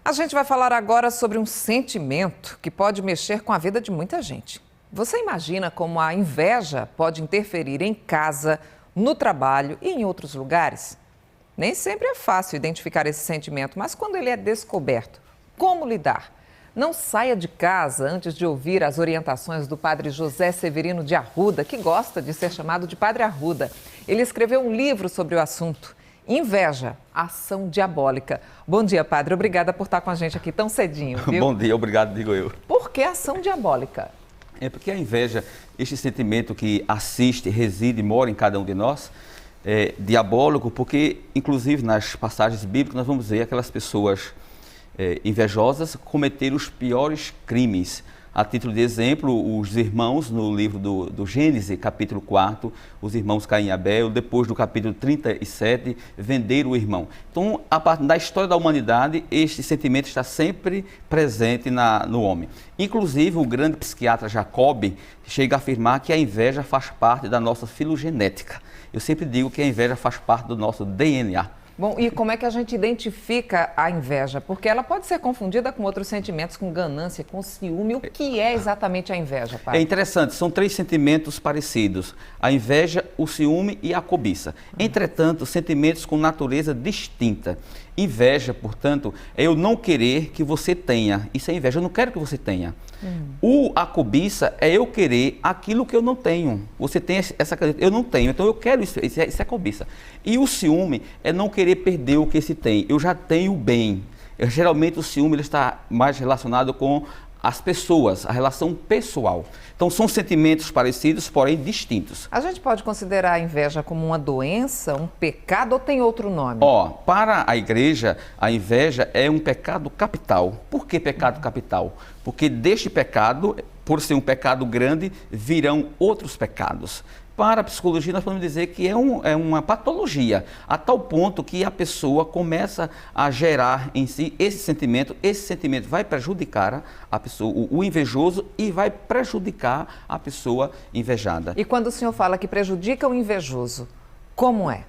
A gente vai falar agora sobre um sentimento que pode mexer com a vida de muita gente. Você imagina como a inveja pode interferir em casa, no trabalho e em outros lugares? Nem sempre é fácil identificar esse sentimento, mas quando ele é descoberto, como lidar? Não saia de casa antes de ouvir as orientações do padre José Severino de Arruda, que gosta de ser chamado de Padre Arruda. Ele escreveu um livro sobre o assunto. Inveja, ação diabólica. Bom dia, padre. Obrigada por estar com a gente aqui tão cedinho, viu? Bom dia, obrigado, digo eu. Por que ação diabólica? É porque a inveja, este sentimento que assiste, reside, mora em cada um de nós, é diabólico, porque, inclusive, nas passagens bíblicas, nós vamos ver aquelas pessoas invejosas cometer os piores crimes. A título de exemplo, os irmãos, no livro do Gênesis, capítulo 4, os irmãos Caim e Abel, depois do capítulo 37, venderam o irmão. Então, a partir da história da humanidade, este sentimento está sempre presente no homem. Inclusive, o grande psiquiatra Jacob chega a afirmar que a inveja faz parte da nossa filogenética. Eu sempre digo que a inveja faz parte do nosso DNA. Bom, e como é que a gente identifica a inveja? Porque ela pode ser confundida com outros sentimentos, com ganância, com ciúme. O que é exatamente a inveja, pai? É interessante, são três sentimentos parecidos: a inveja, o ciúme e a cobiça. Entretanto, sentimentos com natureza distinta. Inveja, portanto, é eu não querer que você tenha. Isso é inveja, eu não quero que você tenha. A cobiça é eu querer aquilo que eu não tenho. Você tem essa caneta, eu não tenho, então eu quero isso. Isso é cobiça. E o ciúme é não querer perder o que se tem. Eu já tenho bem. Geralmente o ciúme ele está mais relacionado com as pessoas, a relação pessoal. Então são sentimentos parecidos, porém distintos. A gente pode considerar a inveja como uma doença, um pecado ou tem outro nome? Para a igreja, a inveja é um pecado capital. Por que pecado capital? Porque deste pecado, por ser um pecado grande, virão outros pecados. Para a psicologia, nós podemos dizer que é uma patologia, a tal ponto que a pessoa começa a gerar em si esse sentimento vai prejudicar a pessoa, o invejoso, e vai prejudicar a pessoa invejada. E quando o senhor fala que prejudica o invejoso, como é?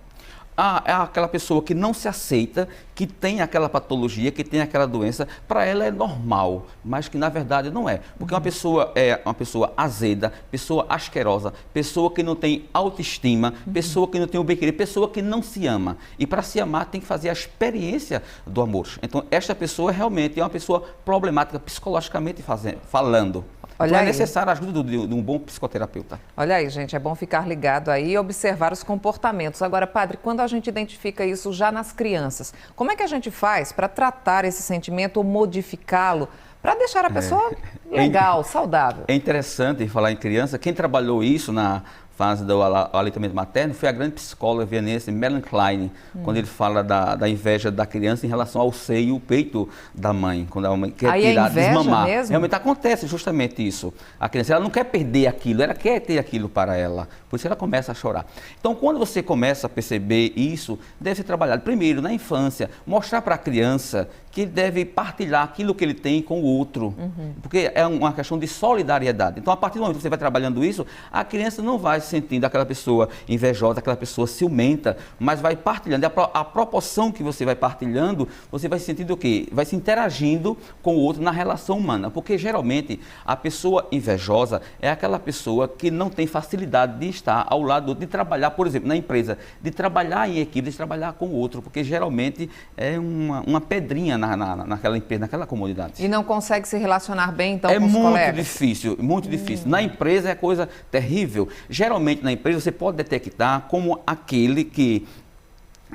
É aquela pessoa que não se aceita, que tem aquela patologia, que tem aquela doença, para ela é normal, mas que na verdade não é. Porque uma pessoa é uma pessoa azeda, pessoa asquerosa, pessoa que não tem autoestima, pessoa que não tem o bem-querer, pessoa que não se ama. E para se amar tem que fazer a experiência do amor. Então esta pessoa realmente é uma pessoa problemática psicologicamente falando. Olha então aí. É necessária a ajuda de um bom psicoterapeuta. Olha aí, gente, é bom ficar ligado aí e observar os comportamentos. Agora, padre, quando a gente identifica isso já nas crianças, como é que a gente faz para tratar esse sentimento ou modificá-lo, para deixar a pessoa legal, saudável? É interessante falar em criança. Quem trabalhou isso na fase do aleitamento materno foi a grande psicóloga vienense Melanie Klein, quando ele fala da inveja da criança em relação ao seio e o peito da mãe, quando a mãe quer tirar, desmamar. Mesmo? Realmente acontece justamente isso. A criança ela não quer perder aquilo, ela quer ter aquilo para ela, por isso ela começa a chorar. Então, quando você começa a perceber isso, deve ser trabalhado primeiro na infância, mostrar para a criança que ele deve partilhar aquilo que ele tem com o outro, porque é uma questão de solidariedade. Então, a partir do momento que você vai trabalhando isso, a criança não vai se sentindo aquela pessoa invejosa, aquela pessoa ciumenta, mas vai partilhando. A proporção que você vai partilhando, você vai se sentindo o quê? Vai se interagindo com o outro na relação humana, porque geralmente a pessoa invejosa é aquela pessoa que não tem facilidade de estar ao lado do outro, de trabalhar, por exemplo, na empresa, de trabalhar em equipe, de trabalhar com o outro, porque geralmente é uma pedrinha naquela empresa, naquela comunidade. E não consegue se relacionar bem, então, com os colegas? É muito difícil. Na empresa é coisa terrível. Geralmente, na empresa, você pode detectar como aquele que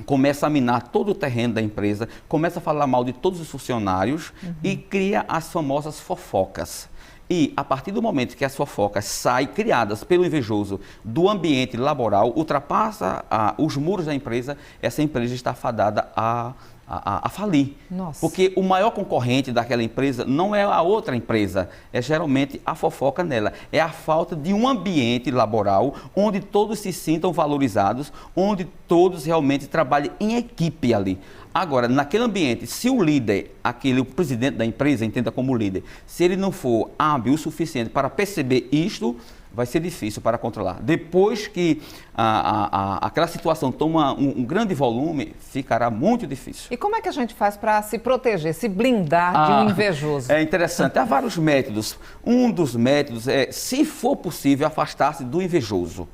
começa a minar todo o terreno da empresa, começa a falar mal de todos os funcionários e cria as famosas fofocas. E, a partir do momento que as fofocas saem, criadas pelo invejoso, do ambiente laboral, ultrapassa os muros da empresa, essa empresa está fadada a falir. Nossa. Porque o maior concorrente daquela empresa não é a outra empresa, é geralmente a fofoca nela. É a falta de um ambiente laboral onde todos se sintam valorizados, onde todos realmente trabalhem em equipe ali. Agora, naquele ambiente, se o líder, o presidente da empresa, entenda como líder, se ele não for hábil o suficiente para perceber isto, vai ser difícil para controlar. Depois que aquela situação toma um grande volume, ficará muito difícil. E como é que a gente faz para se proteger, se blindar de um invejoso? É interessante, há vários métodos. Um dos métodos é, se for possível, afastar-se do invejoso.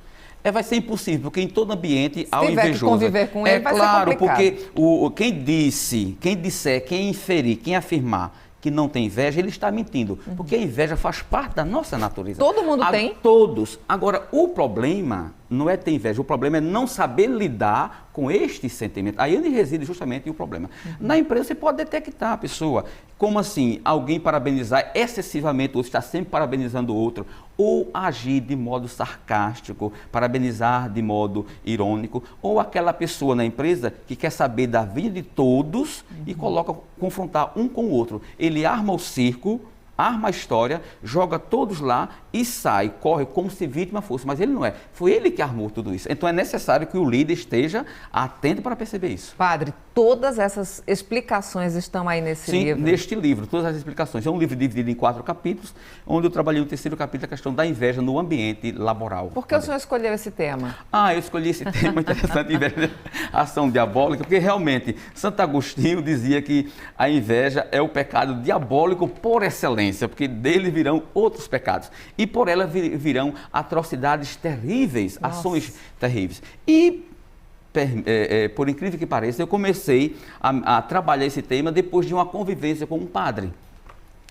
Vai ser impossível, porque em todo ambiente há o invejoso. Se tiver que conviver com ele, vai ser claro, complicado. porque quem disser, quem inferir, quem afirmar que não tem inveja, ele está mentindo. Porque a inveja faz parte da nossa natureza. Todo mundo tem? Todos. Agora, o problema não é ter inveja, o problema é não saber lidar com este sentimento. Aí onde reside justamente o problema. Na empresa você pode detectar a pessoa. Como assim? Alguém parabenizar excessivamente, ou está sempre parabenizando o outro, ou agir de modo sarcástico, parabenizar de modo irônico, ou aquela pessoa na empresa que quer saber da vida de todos e coloca confrontar um com o outro. Ele arma o circo, arma a história, joga todos lá e sai, corre como se vítima fosse, mas ele não é. Foi ele que armou tudo isso. Então é necessário que o líder esteja atento para perceber isso. Padre, todas essas explicações estão aí nesse livro? Sim, neste livro, todas as explicações. É um livro dividido em 4 capítulos, onde eu trabalhei no 3º capítulo, a questão da inveja no ambiente laboral. Por que o senhor escolheu esse tema? Eu escolhi esse tema interessante, inveja, ação diabólica, porque realmente Santo Agostinho dizia que a inveja é o pecado diabólico por excelência, porque dele virão outros pecados. E por ela virão atrocidades terríveis, ações terríveis. E, por incrível que pareça, eu comecei a trabalhar esse tema depois de uma convivência com um padre.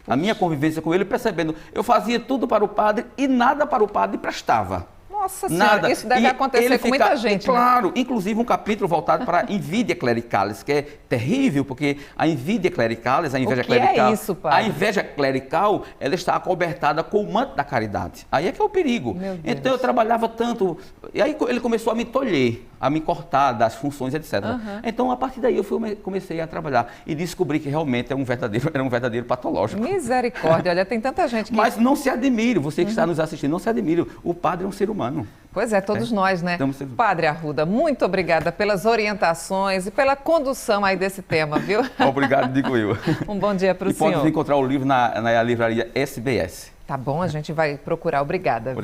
A minha convivência com ele, percebendo, eu fazia tudo para o padre e nada para o padre prestava. Nossa Senhora, isso deve acontecer com muita gente. Claro, inclusive um capítulo voltado para a inveja clericalis, que é terrível, porque a inveja clericalis, a inveja clerical, é isso, padre? A inveja clerical, ela está acobertada com o manto da caridade. Aí é que é o perigo. Então eu trabalhava tanto, e aí ele começou a me tolher, a me cortar das funções, etc. Então a partir daí eu comecei a trabalhar e descobri que realmente era um verdadeiro patológico. Misericórdia, olha, tem tanta gente que... Mas não se admire, você que está nos assistindo, não se admire, o padre é um ser humano. Pois é, todos nós, né? Padre Arruda, muito obrigada pelas orientações e pela condução aí desse tema, viu? Obrigado, digo eu. Um bom dia para o senhor. E pode encontrar o livro na livraria SBS. Tá bom, a gente vai procurar. Obrigada, viu?